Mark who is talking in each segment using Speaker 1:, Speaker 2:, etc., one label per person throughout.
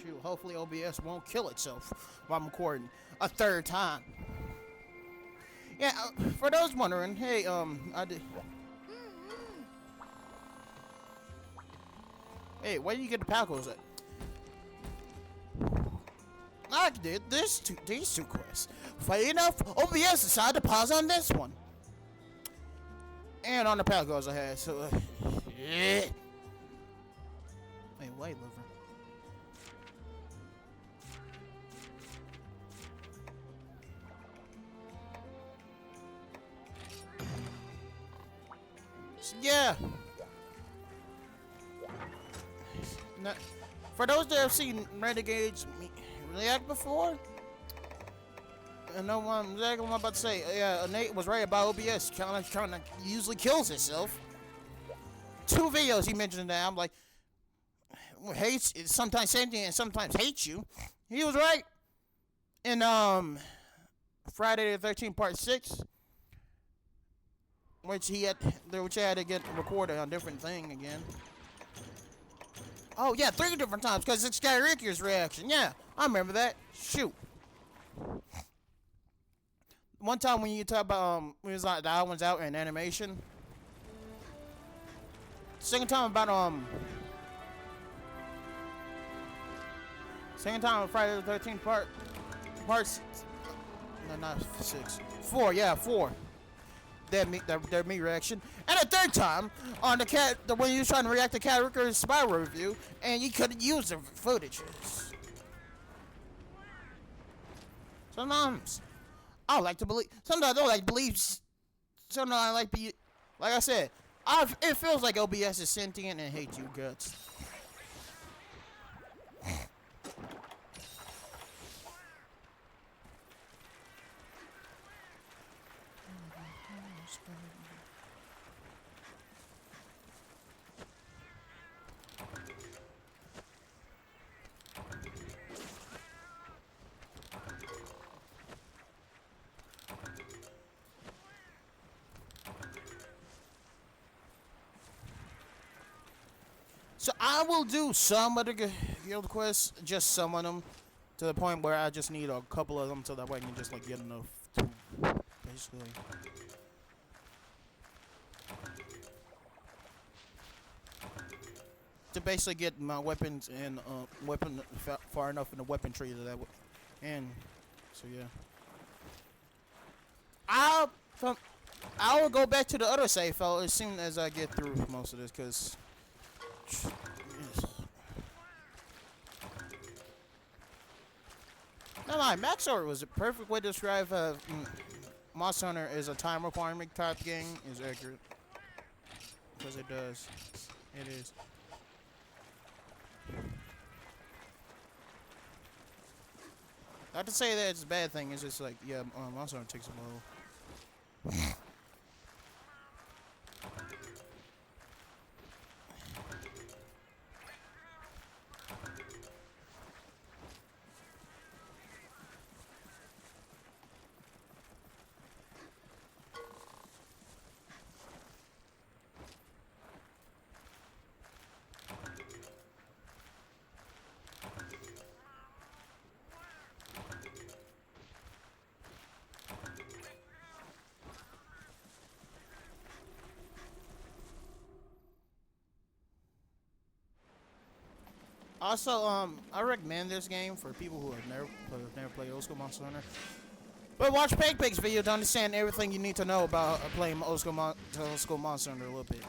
Speaker 1: Shoot, hopefully OBS won't kill itself while I'm recording a third time. Yeah, for those wondering, hey, I did. Hey, where do you get the Palcos at? I did these two quests. Funny enough, OBS decided to pause on this one. And on the Palcos I had, so yeah. Hey, wait, liver. So, yeah. Now, for those that have seen Renegades react before, I know what I'm about to say. Yeah, Nate was right about OBS. Kind of usually kills itself. 2 videos he mentioned that I'm like, hates sometimes same thing and sometimes hates you. He was right. In Friday the 13th Part 6, which I had to get recorded on a different thing again. Oh yeah, 3 different times because it's Skyrickier's reaction. Yeah, I remember that. Shoot. One time when you talk about when it was like the album's out in animation. Second time about second time on Friday the 13th parts. No, not 6. 4. Yeah, 4. Their me reaction, and a third time on when you was trying to react to Cat Ricker's Spyro review, and you couldn't use the footage. Sometimes I like to believe. Sometimes I don't like believe. Sometimes I like be. Like I said, it feels like OBS is sentient and hates you guts. So I will do some of the guild quests, just some of them, to the point where I just need a couple of them so that way I can just like get enough to basically. To basically get my weapons and weapon far enough in the weapon tree that and so yeah. I will go back to the other save file as soon as I get through most of this, cause. No lie, Max Sword was a perfect way to describe Monster Hunter as a time requirement type game is accurate. Because it does. It is. Not to say that it's a bad thing, it's just like, yeah, Monster Hunter takes a while. Also, I recommend this game for people who have never played old school Monster Hunter. But watch Peg's video to understand everything you need to know about playing old school Monster Hunter a little bit.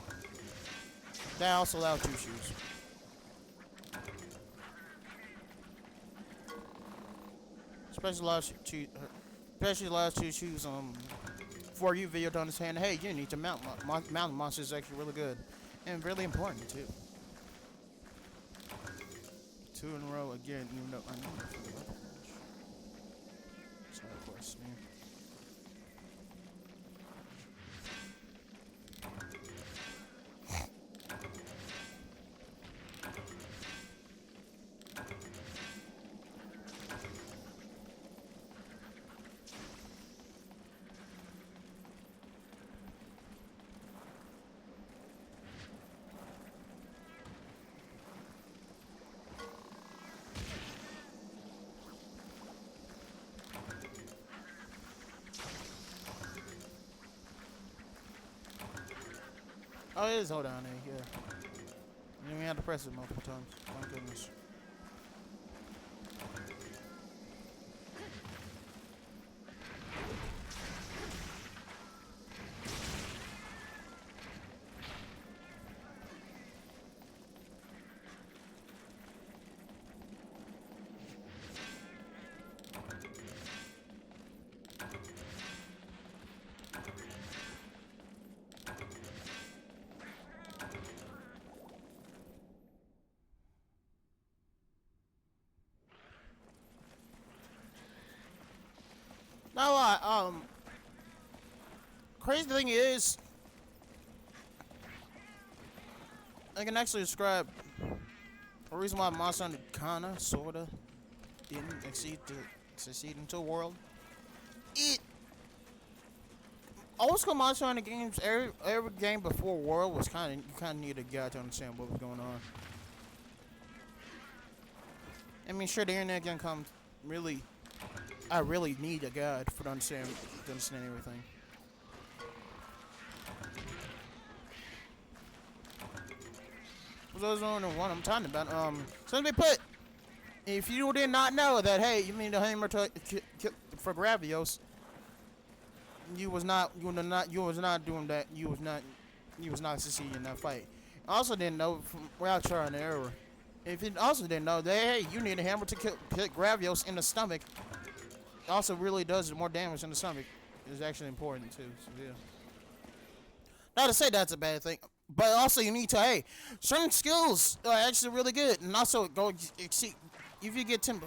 Speaker 1: That also allows 2 shoes. Especially allows 2 shoes for you video to understand. Hey, you need to mount mountain monsters is actually really good and really important too. 2 in a row again, even though I know for the weapon. Sorry, of course, man. Oh, it is hold down there, yeah. You don't have to press it multiple times. Thank goodness. Now, crazy thing is, I can actually describe the reason why Monster Hunter kinda, sorta, didn't succeed into a world. It old school Monster Hunter games, every game before World was kind of, you kind of needed a guide to understand what was going on. I mean, sure, the internet can come. Really, I really need a guide for to understand everything. For those wondering what I'm talking about, simply put, if you did not know that, hey, you need a hammer to for Gravios, you was not doing that. You was not succeeding in that fight. Also didn't know from without trial and error. If you also didn't know that, hey, you need a hammer to kill Gravios in the stomach. It also really does more damage in the stomach. It's actually important too. So yeah. Not to say that's a bad thing, but also you need to, hey, certain skills are actually really good, and also go see if you get timber.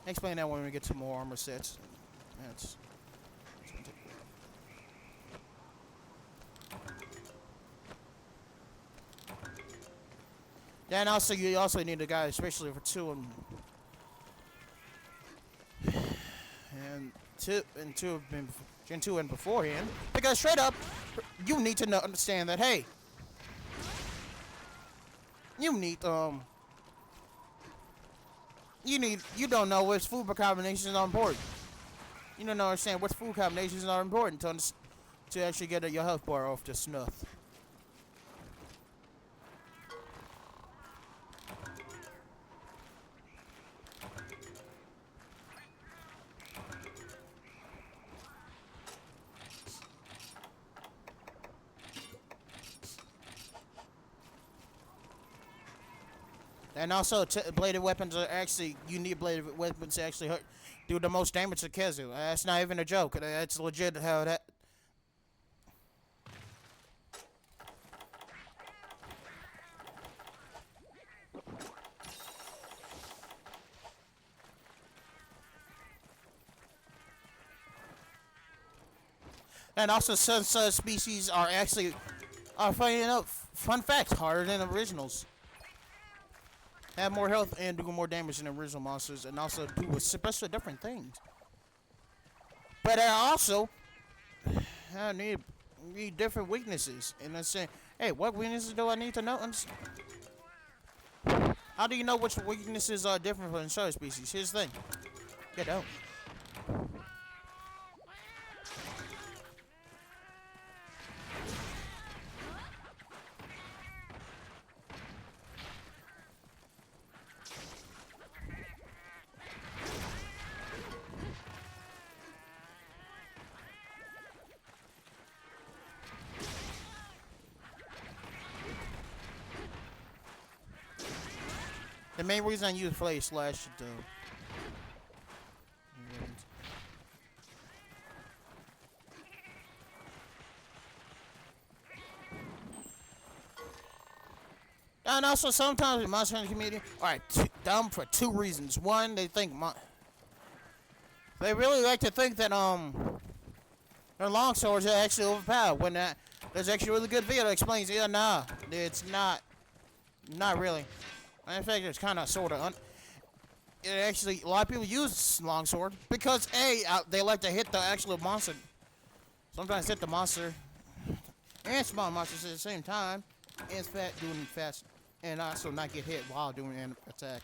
Speaker 1: Explain that when we get to more armor sets. That's. Then also you also need a guy, especially for two have been Gen 2 and beforehand, because straight up, you need to understand that, hey, you don't know which food combinations are important. You don't understand which food combinations are important to actually get your health bar off to snuff. And also, bladed weapons are actually, you need bladed weapons to actually do the most damage to Kezu. That's not even a joke. That's legit how that. And also, some species are actually, funny enough, fun fact, harder than originals. Have more health and do more damage than original monsters, and also do especially different things. But I also need different weaknesses, and I say, hey, what weaknesses do I need to know? How do you know which weaknesses are different from certain species? Here's the thing, you don't. The main reason I use Flame Slash though. And also sometimes the Monster Hunter community are dumb for two reasons. One, they think they really like to think that their long swords are actually overpowered. When there's actually a really good video that explains, yeah, nah, it's not really. In fact, it's kind of sort of. It actually, a lot of people use longsword because they like to hit the actual monster. Sometimes hit the monster and small monsters at the same time, and doing fast, and also not get hit while doing an attack.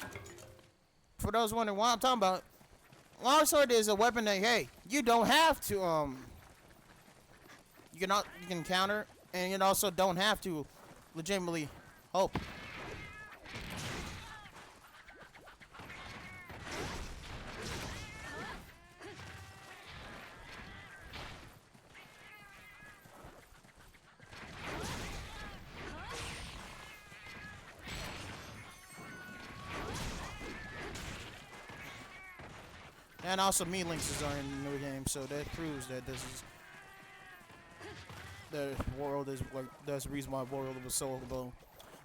Speaker 1: For those wondering what I'm talking about, longsword is a weapon that, hey, you don't have to you can counter and you also don't have to legitimately hope. And also, me links are in the new game, so that proves that this is the world is like that's the reason why the world was so low.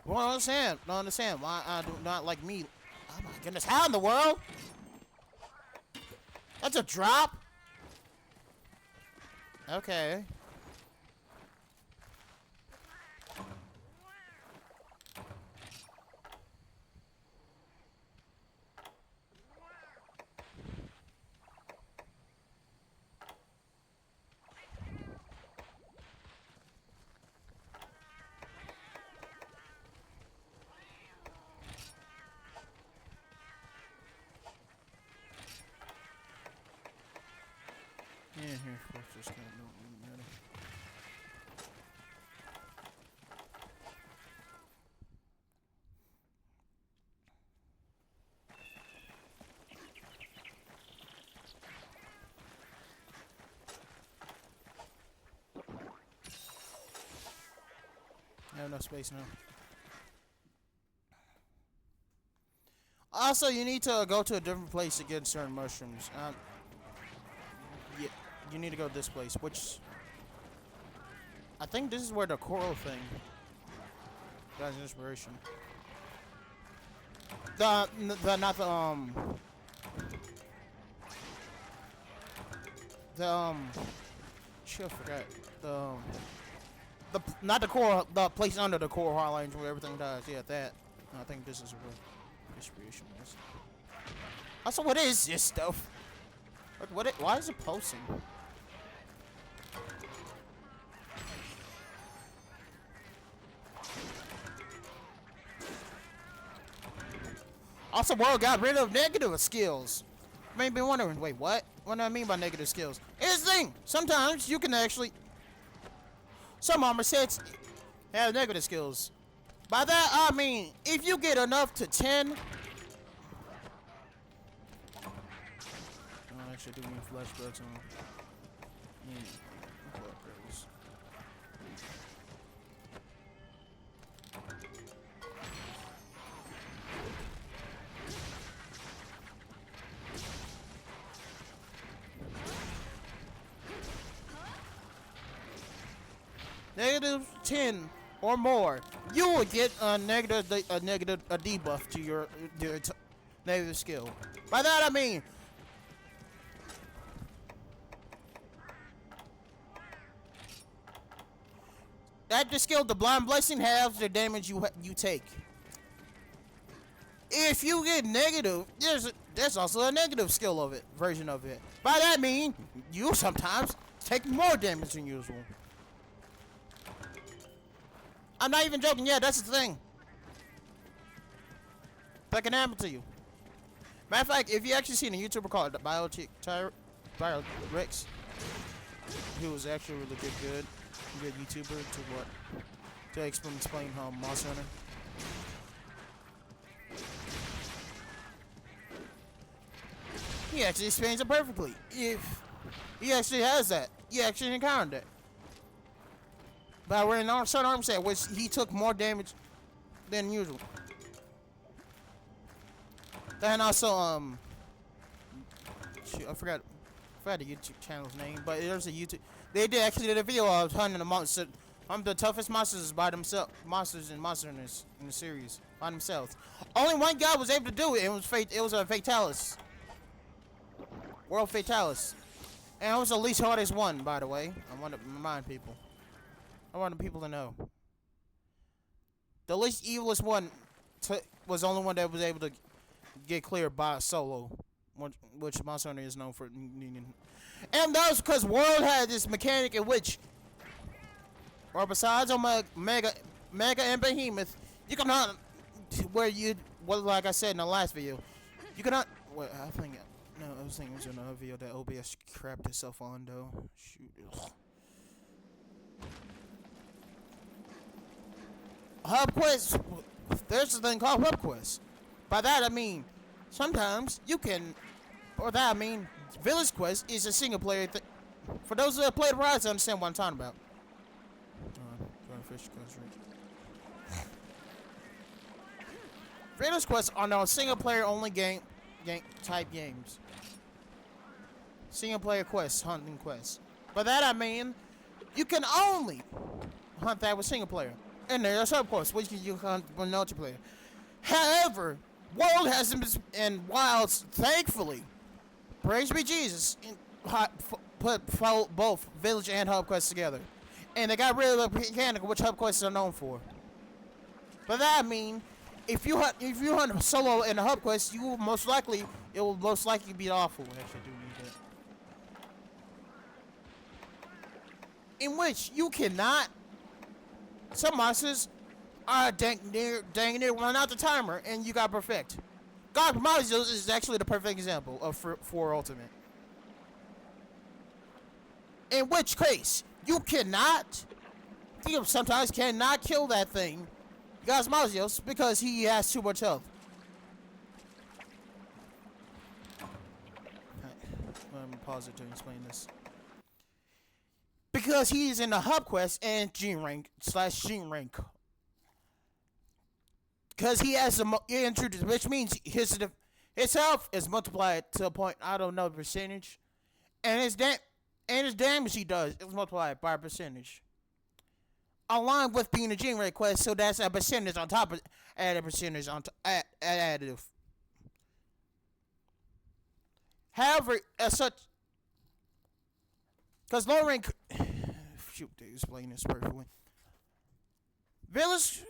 Speaker 1: Well, don't understand why I do not like me. Oh my goodness, how in the world? That's a drop? Okay. Yeah, here, of course, this kind of don't really matter. I have enough space now. Also, you need to go to a different place to get certain mushrooms. Yeah, you need to go to this place, which I think this is where the coral thing got its inspiration. Not the shit, I forgot the not the coral, the place under the coral highlands where everything dies. Yeah, that. I think this is where inspiration is. Also, what is this stuff? Why is it pulsing? Also, world got rid of negative skills. You may be wondering, wait, what? What do I mean by negative skills? Here's the thing. Sometimes you can actually... Some armor sets have negative skills. By that, I mean, if you get enough to 10... Oh, actually, do mean flashbacks on... negative 10 or more, you will get a debuff to your negative skill. By that I mean, that the skill, the blind blessing, halves the damage you take. If you get negative, there's also a negative skill of it, version of it. By that I mean, you sometimes take more damage than usual. I'm not even joking. Yeah, that's the thing. That can happen to you. Matter of fact, if you actually seen a YouTuber called BIOTREX, he was actually a really good YouTuber to explain how Monster Hunter. He actually explains it perfectly. If he actually has that, he actually encountered it. By wearing a certain arm set, which he took more damage than usual. Then also, shoot, I forgot the YouTube channel's name, but there's a YouTube. They did a video of hunting the monsters, the toughest monsters by themselves, monsters in the series by themselves. Only one guy was able to do it. It was a Fatalis, World Fatalis, and it was the least hardest one, by the way. I want to remind people. I want the people to know. The least evilest one was the only one that was able to get cleared by solo, which Monster Hunter is known for needing. And that was because World had this mechanic in which, or besides on Mega and Behemoth, you can hunt like I said in the last video, you can hunt. Well, I think I was thinking it was another video that OBS crapped itself on though. Shoot. hub quests. There's a thing called hub quests. By that I mean, sometimes you can, or that I mean, village quest is a single player. For those that played Rise, understand what I'm talking about. Village quests are no single player only game type games. Single player quests, hunting quests. By that I mean, you can only hunt that with single player. And there's sub quests, which you can hunt with multiplayer. However, World has been, and Wilds, thankfully, praise be Jesus, put both village and hub quests together. And they got rid of the mechanic which hub quests are known for. But that I mean, if you hunt solo in a hub quest, it will most likely be awful. Actually, do need that. In which you cannot. Some monsters are dang near run out the timer, and you got perfect. God Mazios is actually the perfect example of for Ultimate. In which case, you cannot. You sometimes cannot kill that thing, Gosmazios, because he has too much health. Let me pause it to explain this. Because he's in the hub quest and Gene rank / Gene rank. Because he has introduced, which means his health is multiplied to a point I don't know the percentage, and his damage he does is multiplied by a percentage. Along with being a Gene rank quest, so that's a percentage on top of added percentage on additive. However, as such. Because low rank, shoot, they explain this perfectly. Village,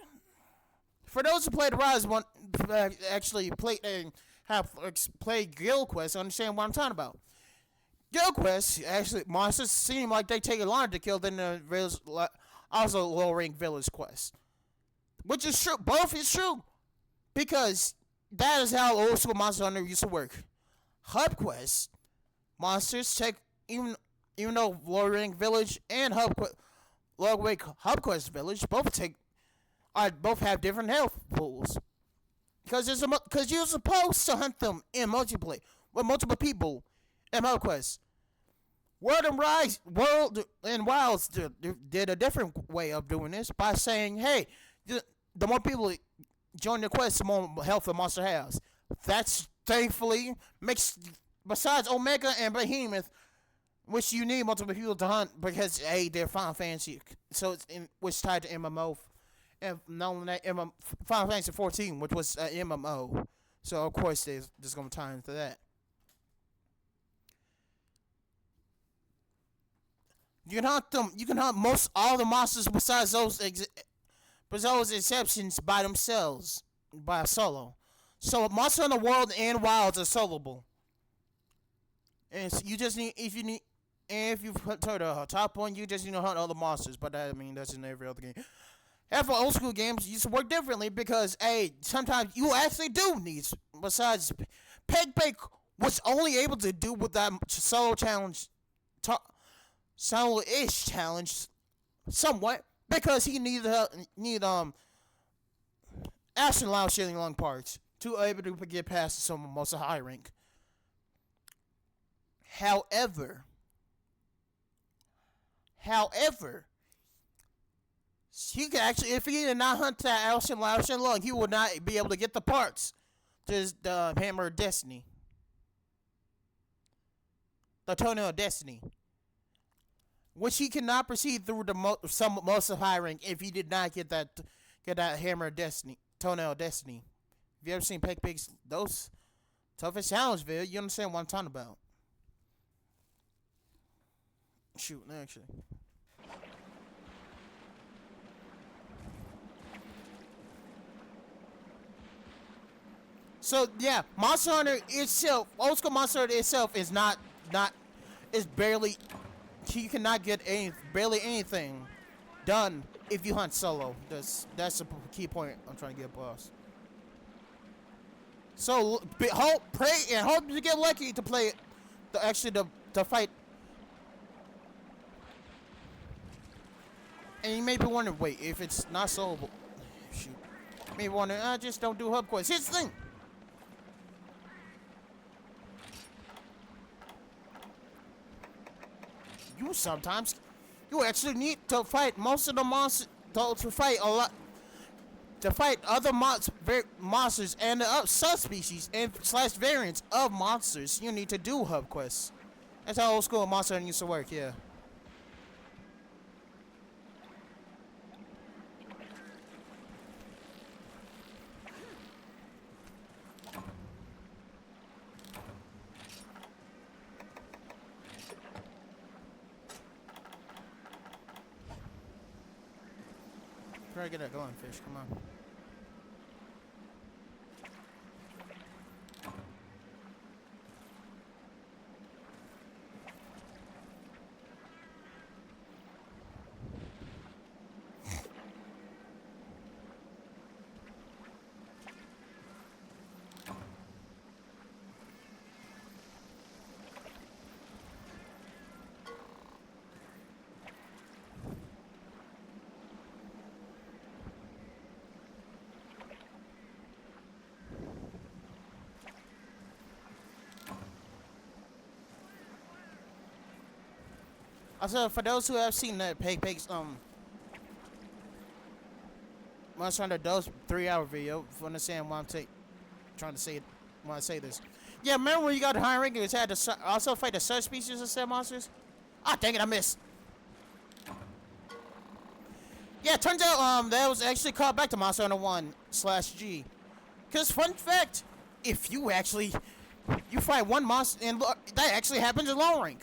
Speaker 1: for those who played Rise, actually played and have played Guild Quest, understand what I'm talking about. Guild Quest, actually, monsters seem like they take a longer to kill than the village, also low rank Village Quest, which is true. Both is true, because that is how old school Monster Hunter used to work. Hub Quest monsters take even though low rank Village and low rank Hub Quest Village both have different health pools, because you're supposed to hunt them in multiplayer with multiple people in Hub Quest. World and Wilds did a different way of doing this by saying, hey, the more people join the quest, the more health the monster has. That's thankfully makes, besides Omega and Behemoth, which you need multiple people to hunt because they're Final Fantasy, so it's which tied to MMO, and not only that, Final Fantasy 14, which was MMO, so of course there's gonna tie into that. You can hunt them. You can hunt most all the monsters besides those exceptions by themselves, by a solo. So Monster Hunter World and Wilds are soloable. And so you just need if you put to the top one, you just need to hunt other monsters. But that, I mean, that's in every other game. And for old school games, used to work differently because sometimes you actually do need. Besides, Peg was only able to do with that solo challenge. Solo-ish challenge, somewhat, because he needed action loud shielding long parts to be able to get past some most high rank. However, he could actually, if he did not hunt that action loud long, he would not be able to get the parts to the Hammer of Destiny, the Toenail of Destiny. Which he cannot proceed through the most of high rank if he did not get that Hammer of Destiny, Toenail of Destiny. If you ever seen Pig's those toughest challenge video, you understand what I'm talking about. Shoot, actually. So yeah, Monster Hunter itself, old school Monster Hunter itself is is barely. You cannot get barely anything done if you hunt solo. That's a key point I'm trying to get across. So pray and hope you get lucky to play to fight. And you may be wondering, wait, if it's not soloable, Me wondering, I just don't do hub quests. Here's the thing. You actually need to fight most of the monsters, to fight a lot, to fight other monsters and the subspecies and slash variants of monsters. You need to do hub quests. That's how old school Monster Hunter used to work, yeah. Try to get that going, fish. Come on. Also, for those who have seen that Peg's Monster Hunter Dose 3-hour video, if you understand why I'm trying to say it when I say this. Yeah, remember when you got high rank, you had to also fight the subspecies of said monsters? Ah, dang it, I missed. Yeah, it turns out that was actually called back to Monster Hunter 1/G. Cause fun fact, if you fight one monster, and that actually happens in low rank.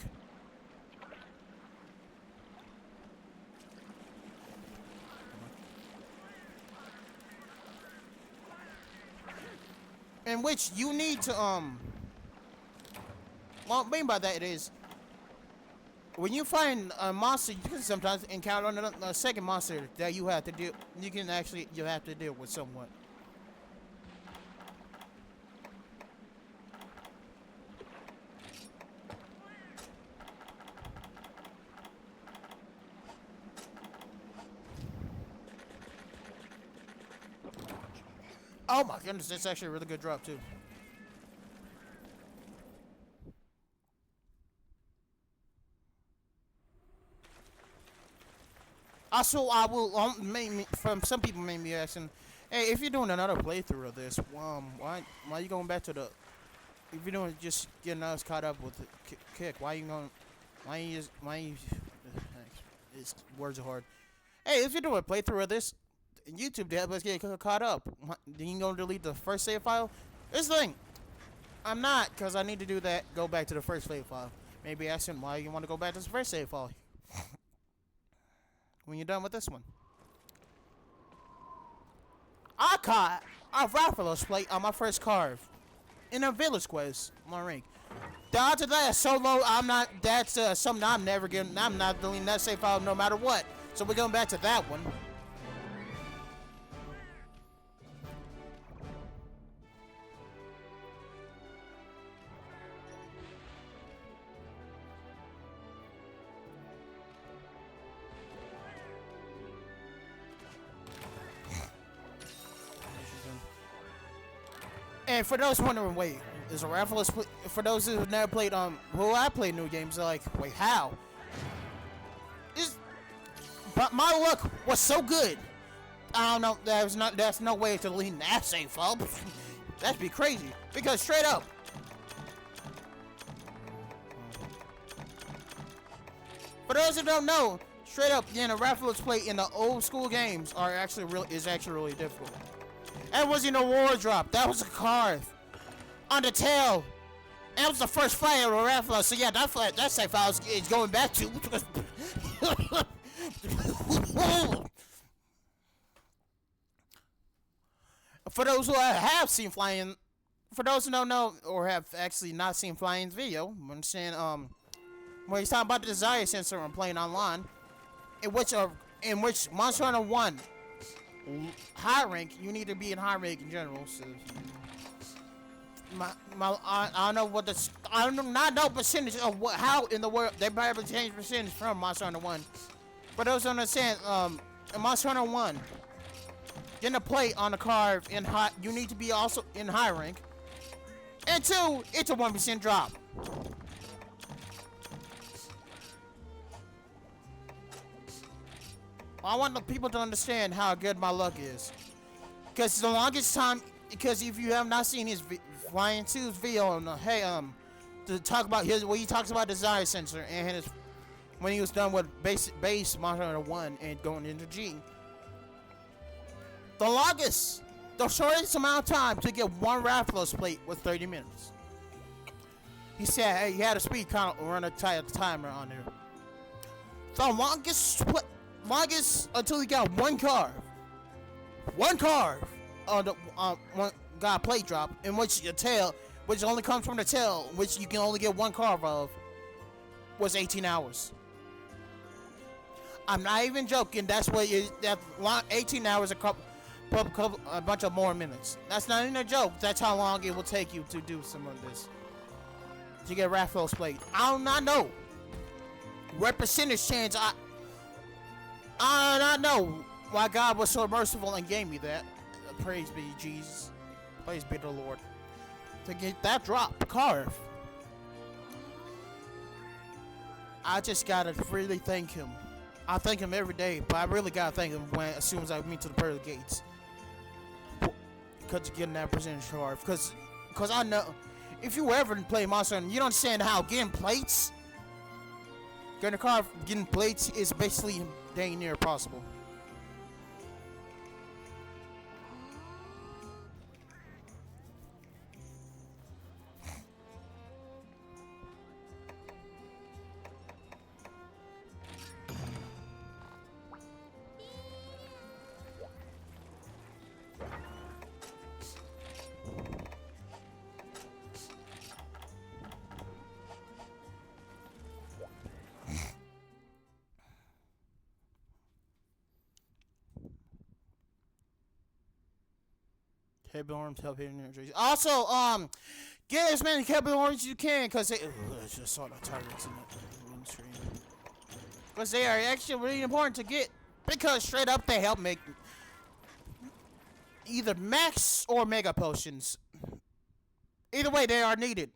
Speaker 1: In which you need to what I mean by that is when you find a monster, you can sometimes encounter a second monster that you have to deal. You have to deal with somewhat. Oh my goodness, that's actually a really good drop too. Also, I will from some people may be asking, hey, if you're doing another playthrough of this, why are you going back to the? If you're doing just getting us caught up with the kick, why you? It's words are hard. Hey, if you're doing a playthrough of this, YouTube to help us get caught up, then you gonna delete the first save file? This thing, I'm not, cause I need to do that. Go back to the first save file. Maybe ask him why you want to go back to the first save file when you're done with this one. I caught a Raphalos plate on my first carve in a village quest on my rank. The odds of that is so low. I'm not. That's something I'm never getting. I'm not deleting that save file no matter what. So we're going back to that one. And for those wondering, wait, is a Raphalos for those who have never played who I play new games, they're like, wait, how? But my luck was so good. I don't know. There's no way to lean that save file. That'd be crazy. Because straight up, for those who don't know, straight up, a Raphalos plate in the old school games is actually really difficult. That wasn't a war drop. That was a card on the tail. That was the first fight of Raphalos. So yeah, that save file is going back to. For those who have seen flying, for those who don't know or have actually not seen flying's video, I'm saying when he's talking about the desire sensor and playing online, in which Monster Hunter 1 high rank, you need to be in high rank in general. So I don't know what I do not know percentage of how in the world they probably changed percentage from Monster Hunter 1. But those who understand, in Monster Hunter 1, getting a plate on the car in high, you need to be also in high rank. And two, it's a 1% drop. I want the people to understand how good my luck is. Because the longest time, because if you have not seen his Flying 2's video on to talk about his, where he talks about desire sensor and his, when he was done with base Monster Hunter 1 and going into G. The shortest amount of time to get one Rathalos plate was 30 minutes. He said, hey, he had a speed count run a timer on there. The longest until he got one carve on the one got plate drop, in which your tail, which only comes from the tail, which you can only get one carve of, was 18 hours. I'm not even joking. That's what that 18 hours a bunch of more minutes. That's not even a joke. That's how long it will take you to do some of this. To get Rathalos plate. I do not know what percentage chance I do not know why God was so merciful and gave me that. Praise be Jesus. Praise be the Lord. To get that drop carve. I just gotta really thank him. I thank him every day, but I really gotta thank him as soon as I meet to the pearly gates. Because getting that percentage carve. Because I know if you ever play Monster Hunter, you don't understand how getting plates, getting plates is basically dang near impossible. Cable arms help hitting injuries. Also, get as many cable arms as you can, cause they I just saw the targets in the screen. Cause they are actually really important to get, because straight up they help make either max or mega potions. Either way, they are needed.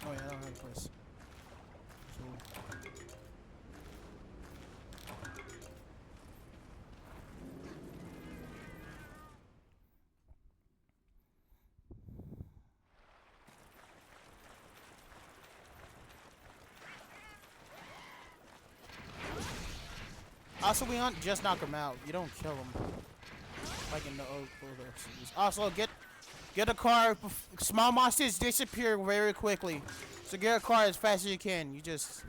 Speaker 1: Oh yeah, I don't have a place. Also, we don't just knock them out. You don't kill them. Like in the old series. Also, get a car. Small monsters disappear very quickly. So get a car as fast as you can. You just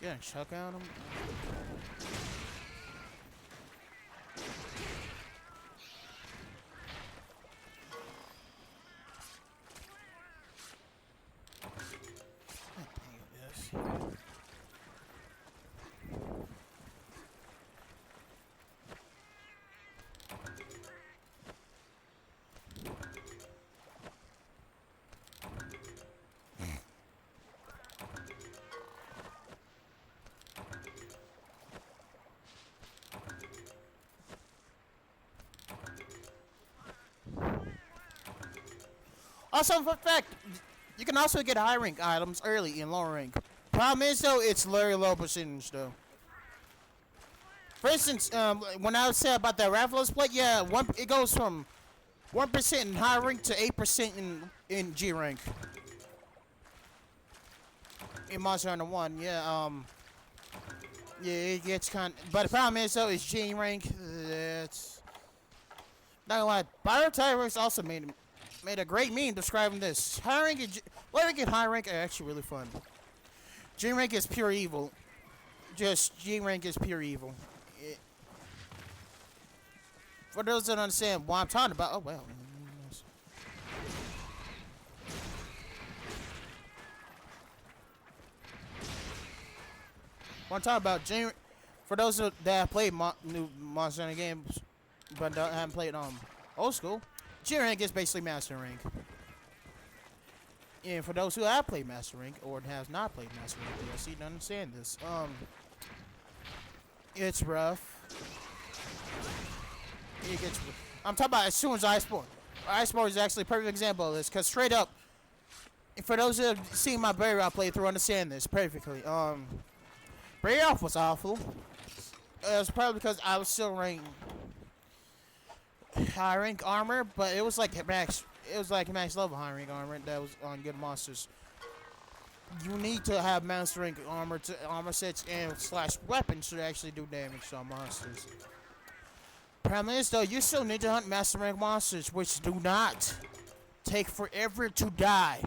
Speaker 1: get a chuck out them. Also, for fact, you can also get high rank items early in low rank. Problem is though, it's very low percentage though. For instance, when I was saying about that Rathalos plate, yeah, it goes from 1% in high rank to 8% in G rank. In Monster Hunter 1, yeah, yeah, it gets kind of, but the problem is though, it's G rank. It's not gonna lie. BIOTREX also made a great meme describing this. High rank and low rank and high rank are actually really fun. G rank is pure evil. Just G rank is pure evil. For those that don't understand what I'm talking about, oh well. One time about G. For those that have played new Monster Hunter games, but haven't played old school, G rank is basically Master Rank. And for those who have played Master Rank or has not played Master Rank DLC, to understand this, it's rough. It gets. I'm talking about as soon as Iceport. Iceport is actually a perfect example of this, cause straight up, for those who have seen my Barrier Off playthrough, understand this perfectly. Barrier Off was awful. It was probably because I was still ranked high rank armor, but it was like max. It was like max level high rank armor that was on good monsters. You need to have master rank armor sets and slash weapons to actually do damage to monsters. Problem is though, you still need to hunt master rank monsters, which do not take forever to die.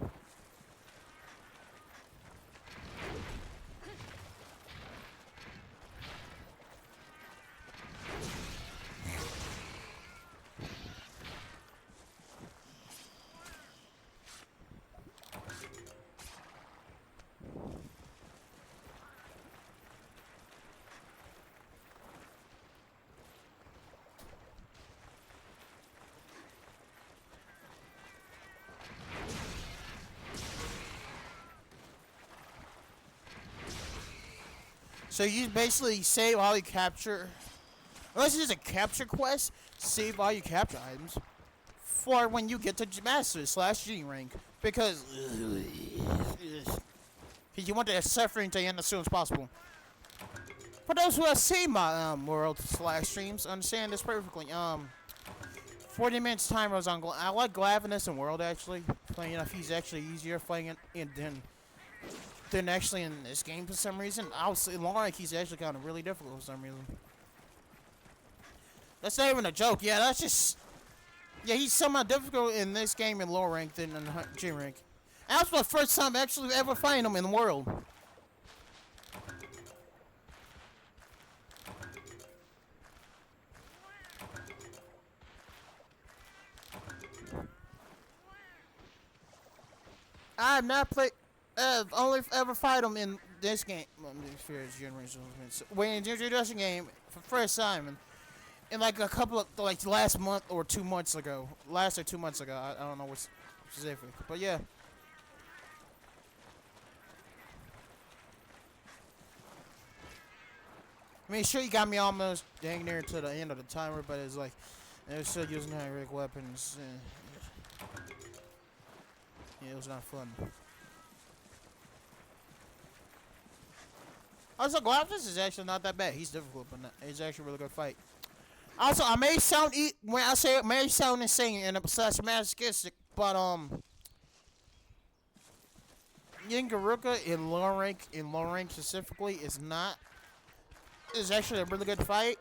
Speaker 1: So you basically save all you capture, unless it's a capture quest, save all you capture items for when you get to Master / G rank, because you want that suffering to end as soon as possible. For those who have seen my world / streams, understand this perfectly. 40 minutes timer was on. I like Glavinus and World actually. Playing enough, he's actually easier playing it than actually in this game for some reason. I would say Lauren, he's actually kind of really difficult for some reason. That's not even a joke. Yeah, that's just. Yeah, he's somehow difficult in this game in lower rank than in G rank. And that's my first time actually ever fighting him in the world. I have not played. Only ever fight him in this game. When in the introduction game for first time, in like a couple of last month or 2 months ago. Last or 2 months ago. I don't know what's specific, but yeah. I mean, sure, you got me almost dang near to the end of the timer, but it's like they're still using high rank weapons. Yeah, it was not fun. Also, Glavis is actually not that bad. He's difficult, but he's actually a really good fight. Also, I may sound when I say it may sound insane and slash masochistic, but Garuka in low rank specifically is actually a really good fight.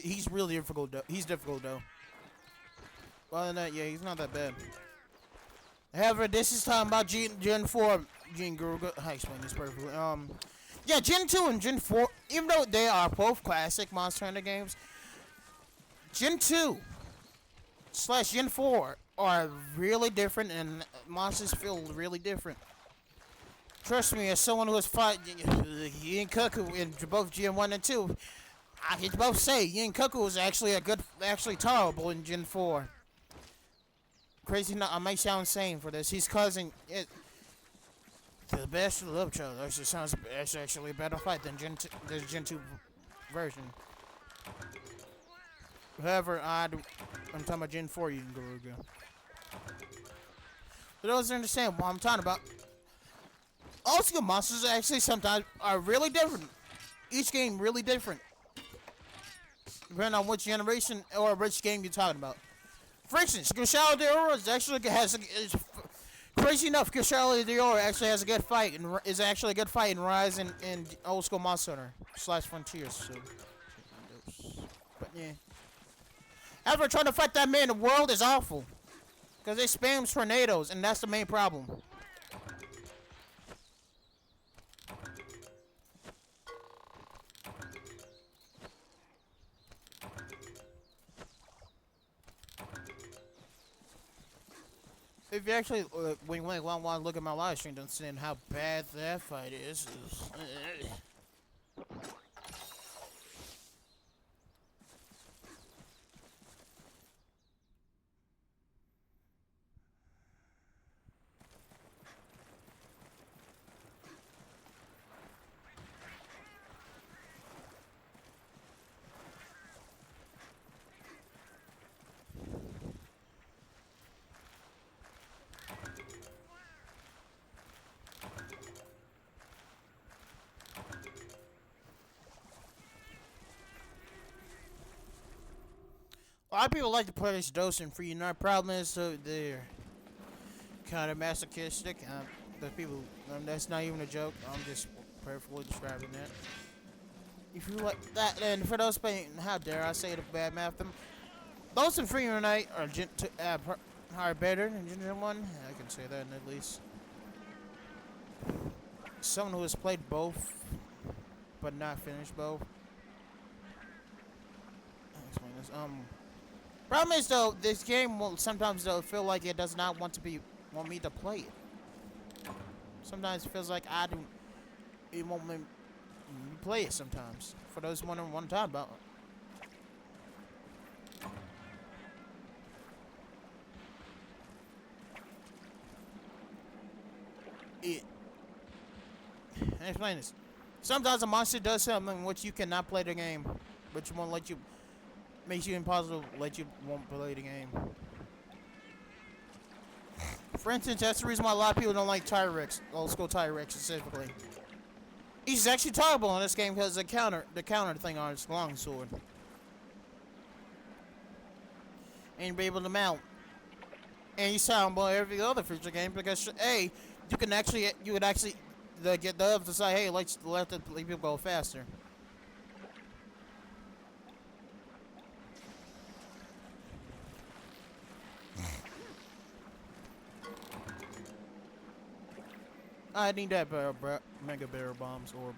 Speaker 1: He's really difficult though. He's difficult though. Other than that, yeah, he's not that bad. However, this is talking about Gen 4 Gen Guru. I explain this perfectly. Yeah, Gen 2 and Gen 4, even though they are both classic Monster Hunter games, Gen 2 / Gen 4 are really different, and monsters feel really different. Trust me, as someone who has fought Yin Kuku in both Gen 1 and 2, I can both say Yin Kuku is actually tolerable in Gen 4. Crazy enough, I might sound insane for this. He's causing it to the best of the love child. It's actually a better fight than the Gen 2 version. However, I'm talking about Gen 4 Yin Garuga. For those who understand what I'm talking about, all skill monsters actually sometimes are really different. Each game really different, depending on which generation or which game you're talking about. For instance, Gashao de Oro is crazy enough. Gashao de Oro actually has a good fight and is actually a good fight in Rise and old school Monster Hunter / Frontiers. So, but yeah, ever trying to fight that man in the world is awful. Because they spam tornadoes, and that's the main problem. If you actually, when you want to look at my live stream to understand how bad that fight is. A lot of people like to play this dosing free. No problem is they're kind of masochistic. The people, that's not even a joke. I'm just perfectly describing that. If you like that, then for those playing, how dare I say the bad math, them those in free tonight are better than Ginger One. I can say that at least. Someone who has played both, but not finished both. I'll explain this. Problem is though, this game will sometimes though feel like it does not want me to play it. Sometimes it feels like it won't let me play it sometimes. For those wondering one time about it. I'll explain this. Sometimes a monster does something which you cannot play the game, which won't let you. Makes you impossible to let you won't play the game. For instance, that's the reason why a lot of people don't like Tyrex, old school Tyrex specifically. He's actually tolerable in this game because the counter thing on his longsword. And you'll be able to mount. And he's tolerable in every other feature game because A, you would actually get the others to say, hey, let's let the people go faster. I need that mega barrel bombs or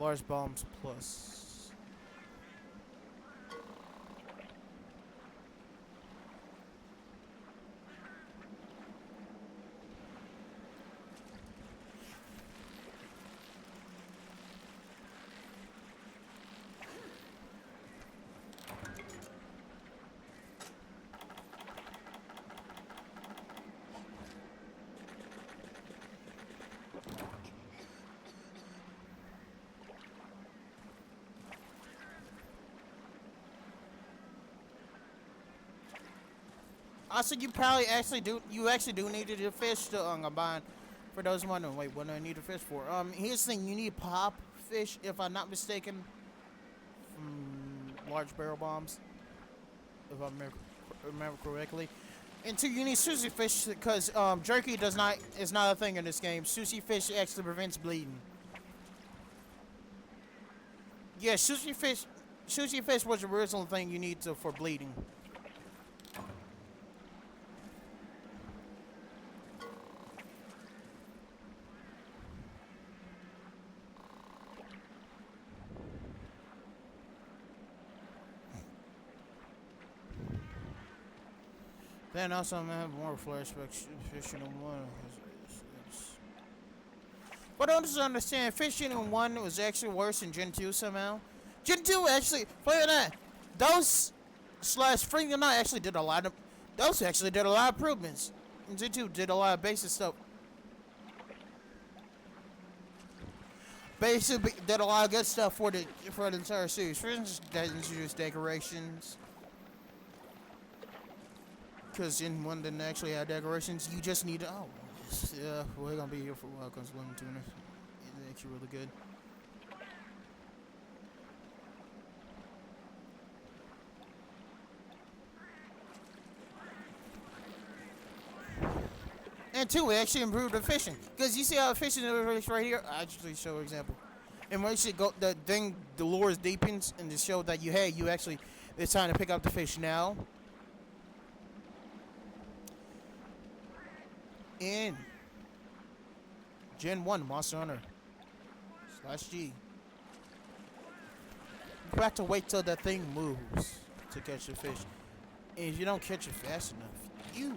Speaker 1: large bombs plus. Also, you probably actually do need to do fish to combine. For those wondering, wait, what do I need a fish for? Here's the thing: you need pop fish, if I'm not mistaken, from large barrel bombs, if I remember correctly. And two, you need sushi fish because jerky is not a thing in this game. Sushi fish actually prevents bleeding. Yeah, sushi fish was the original thing you need for bleeding. Then also I'm gonna have more flashbacks fishing in one. But I don't understand, fishing in one was actually worse than Gen 2 somehow. Gen 2 actually, play that. Those slash Freedom Night actually did a lot of. Those actually did a lot of improvements. And Gen 2 did a lot of basic stuff. Basically did a lot of good stuff for the entire series. For instance, that introduced decorations. Because in one didn't actually have decorations, you just need to. Oh, yeah, we're gonna be here for a while because Lemon Tuna is actually really good. And two, it actually improved the fishing. Because you see how the fishing is right here? I actually show an example. And once you go, the lure deepens and to show that you actually, it's time to pick up the fish now. in Gen 1 Monster Hunter /G. You have to wait till that thing moves to catch the fish. And if you don't catch it fast enough, you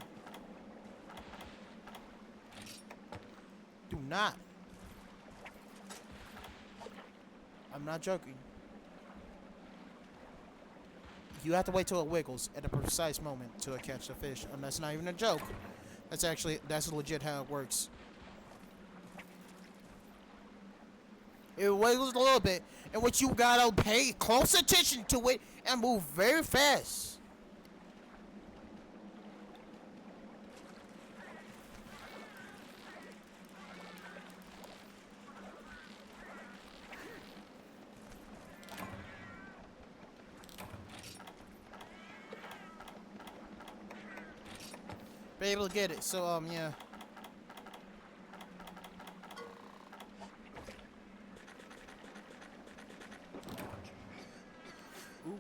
Speaker 1: do not. I'm not joking. You have to wait till it wiggles at a precise moment to catch the fish. And that's not even a joke. That's legit how it works. It wiggles a little bit, and what you gotta pay close attention to it and move very fast. Be able to get it. So yeah. Ooh.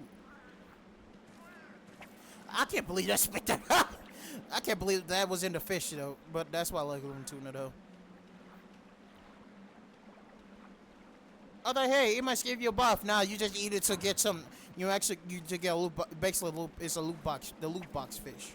Speaker 1: I can't believe that spit that out. I can't believe that was in the fish though. But that's why I like living tuna though. Other hey, it must give you a buff. Nah, you just eat it to get some. You to get a loot. Basically, it's a loot box. The loot box fish.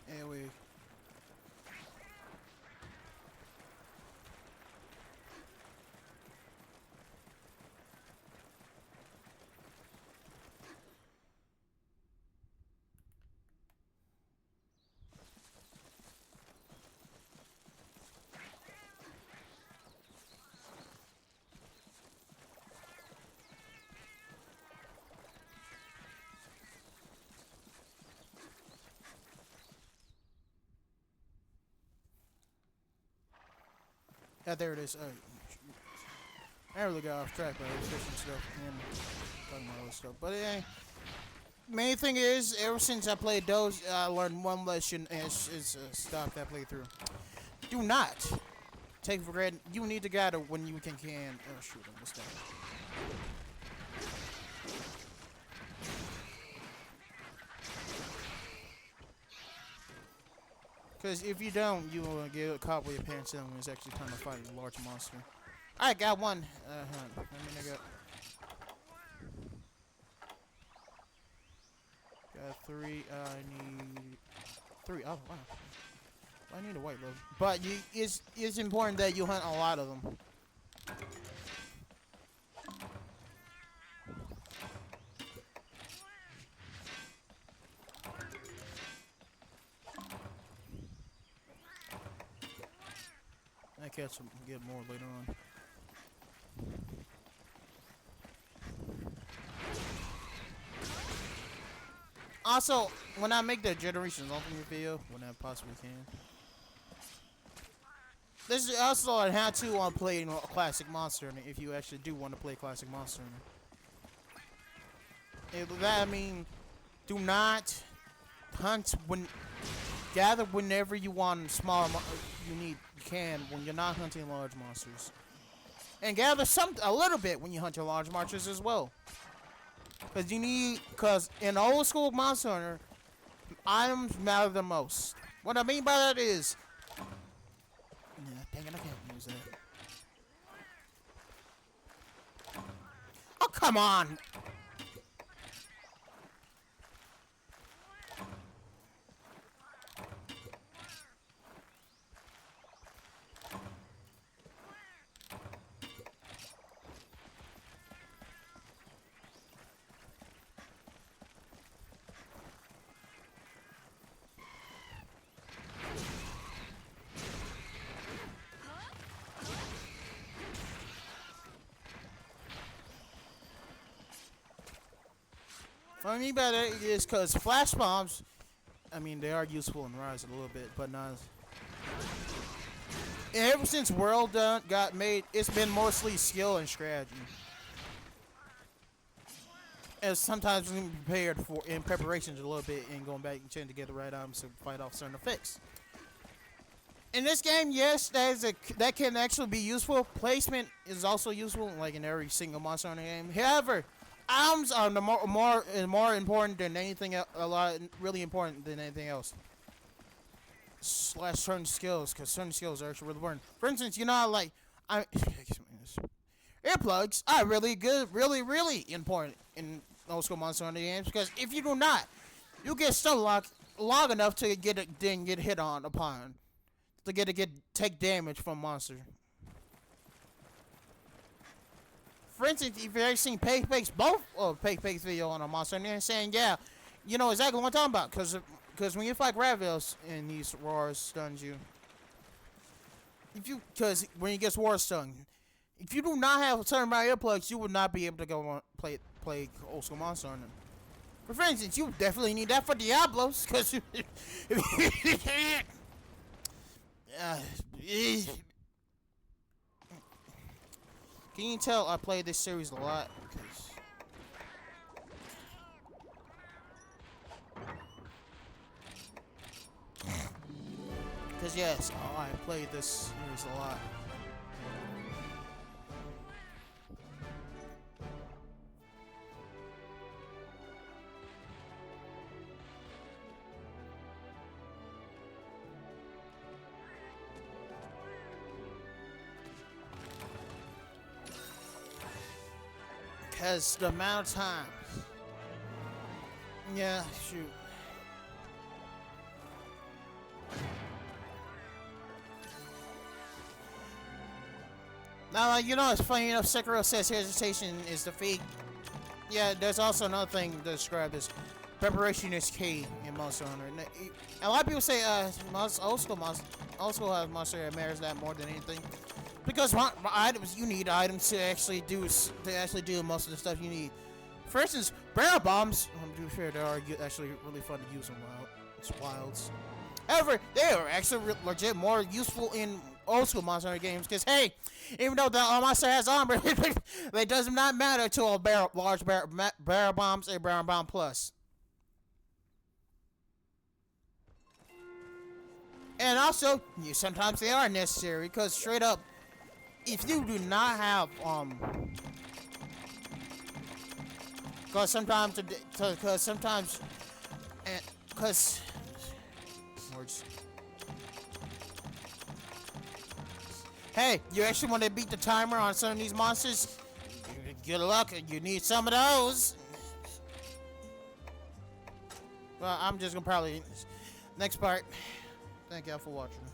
Speaker 1: Anyway. Yeah, there it is. I really got off track by this fishing stuff and talking about other stuff. But it ain't. Main thing is, ever since I played those, I learned one lesson and it's stop that playthrough. Do not take for granted. You need to gather when you can. Oh shoot, I missed that. Because if you don't, you will get caught with your pants down when it's actually time to fight a large monster. Alright, got one. Got three. I need three. Oh, wow. I need a white load. But it's important that you hunt a lot of them. I catch some, get more later on. Also, when I make the Generations Ultimate video, when I possibly can, this is also on how to play a classic monster Hunter if you actually do want to play classic monster Hunter. That I mean, do not hunt gather whenever you want small you can when you're not hunting large monsters, and gather a little bit when you hunt your large monsters as well. Because in old school Monster Hunter, items matter the most. What I mean by that is, yeah, dang it, I can't use that. Oh, come on! What I mean by that is because flash bombs, I mean, they are useful in Rise a little bit, but not as... Ever since World got made, it's been mostly skill and strategy. And sometimes being prepared for in preparations a little bit and going back and trying to get the right items to fight off certain effects. In this game, yes, that can actually be useful. Placement is also useful, like in every single monster in the game. However, items are more important than anything else. Really important than anything else. Slash certain skills, because certain skills are actually really important. For instance, you know, like earplugs are really good, really important in old school Monster Hunter games, because if you do not, you get stuck long enough to get hit upon to take damage from monster. For instance, if you've ever seen both of Peg's video on a Monster Hunter, saying, yeah, you know exactly what I'm talking about, because when you fight Ravels and these roars stuns you, because when he gets war stun, if you do not have a certain amount of earplugs, you would not be able to go on play old school Monster Hunter. For instance, you definitely need that for Diablos, because can you tell I play this series a lot? Because yes, I play this series a lot. Because the amount of time. Yeah, shoot. Now, you know, it's funny enough, Sekiro says hesitation is defeat. Yeah, there's also another thing to describe as preparation is key in Monster Hunter. A lot of people say old school has Monster Hunter matters that more than anything. Because you need items to actually do most of the stuff you need. For instance, barrel bombs. To be fair, they are actually really fun to use in wilds. However, they are actually legit more useful in old school Monster Hunter games. Because hey, even though the monster has armor, it does not matter to a large barrel bombs and barrel bomb plus. And also, sometimes they are necessary because straight up, if you do not have because sometimes hey, you actually want to beat the timer on some of these monsters? Good luck, you need some of those. Well, I'm just gonna probably next part. Thank y'all for watching.